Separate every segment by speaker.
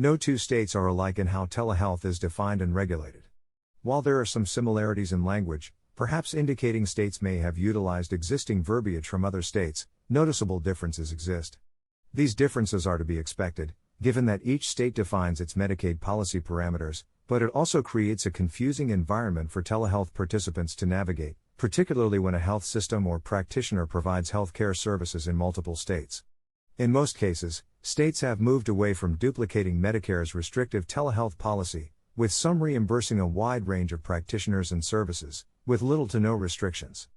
Speaker 1: No two states are alike in how telehealth is defined and regulated. While there are some similarities in language, perhaps indicating states may have utilized existing verbiage from other states, noticeable differences exist. These differences are to be expected, given that each state defines its Medicaid policy parameters, but it also creates a confusing environment for telehealth participants to navigate, particularly when a health system or practitioner provides healthcare services in multiple states. In most cases, states have moved away from duplicating Medicare's restrictive telehealth policy, with some reimbursing a wide range of practitioners and services, with little to no restrictions.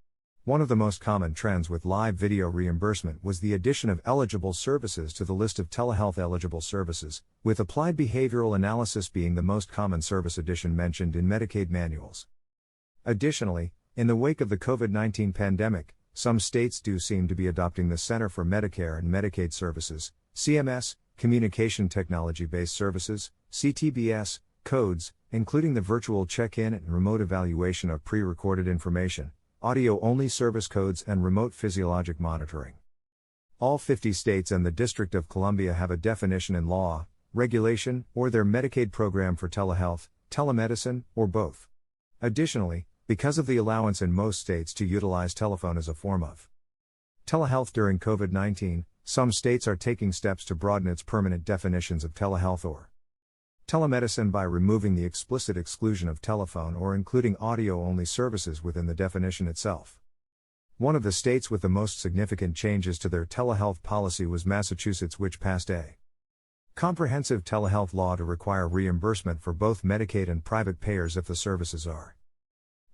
Speaker 1: One of the most common trends with live video reimbursement was the addition of eligible services to the list of telehealth eligible services, with applied behavioral analysis being the most common service addition mentioned in Medicaid manuals. Additionally, in the wake of the COVID-19 pandemic, some states do seem to be adopting the Center for Medicare and Medicaid Services, CMS, Communication Technology-Based Services, CTBS, codes, including the virtual check-in and remote evaluation of pre-recorded information, audio-only service codes and remote physiologic monitoring. All 50 states and the District of Columbia have a definition in law, regulation, or their Medicaid program for telehealth, telemedicine, or both. Additionally, because of the allowance in most states to utilize telephone as a form of telehealth during COVID-19, some states are taking steps to broaden its permanent definitions of telehealth or telemedicine by removing the explicit exclusion of telephone or including audio-only services within the definition itself. One of the states with the most significant changes to their telehealth policy was Massachusetts, which passed a comprehensive telehealth law to require reimbursement for both Medicaid and private payers if the services are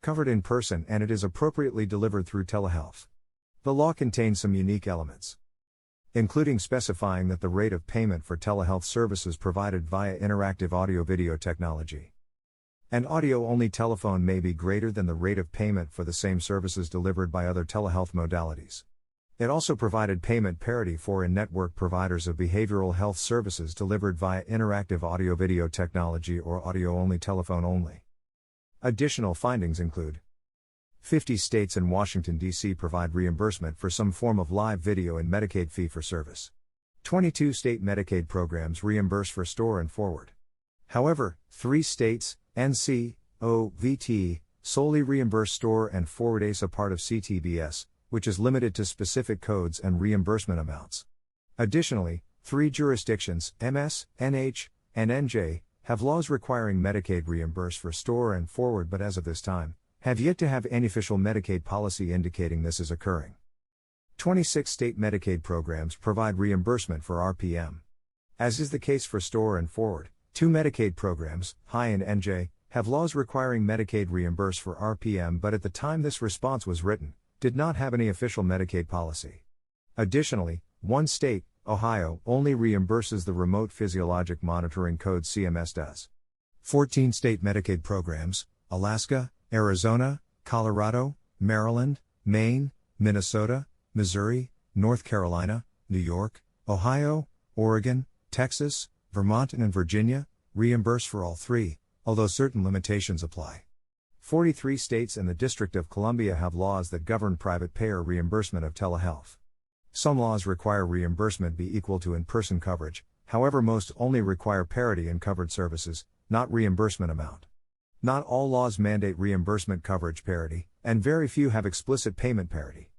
Speaker 1: covered in person and it is appropriately delivered through telehealth. The law contains some unique elements, including specifying that the rate of payment for telehealth services provided via interactive audio-video technology and audio-only telephone may be greater than the rate of payment for the same services delivered by other telehealth modalities. It also provided payment parity for in-network providers of behavioral health services delivered via interactive audio-video technology or audio-only telephone only. Additional findings include 50 states and Washington, D.C. provide reimbursement for some form of live video in Medicaid fee-for-service. 22 state Medicaid programs reimburse for store and forward. However, 3 states, NC, OVT, solely reimburse store and forward as a part of CTBS, which is limited to specific codes and reimbursement amounts. Additionally, 3 jurisdictions, MS, NH, and NJ, have laws requiring Medicaid reimburse for store and forward but as of this time, have yet to have any official Medicaid policy indicating this is occurring. 26 state Medicaid programs provide reimbursement for RPM. As is the case for store and forward, 2 Medicaid programs, HI and NJ, have laws requiring Medicaid reimburse for RPM but at the time this response was written, did not have any official Medicaid policy. Additionally, 1 state, Ohio, only reimburses the remote physiologic monitoring code CMS does. 14 state Medicaid programs, Alaska, Arizona, Colorado, Maryland, Maine, Minnesota, Missouri, North Carolina, New York, Ohio, Oregon, Texas, Vermont and Virginia, reimburse for all 3, although certain limitations apply. 43 states and the District of Columbia have laws that govern private payer reimbursement of telehealth. Some laws require reimbursement be equal to in-person coverage, however most only require parity in covered services, not reimbursement amount. Not all laws mandate reimbursement coverage parity, and very few have explicit payment parity.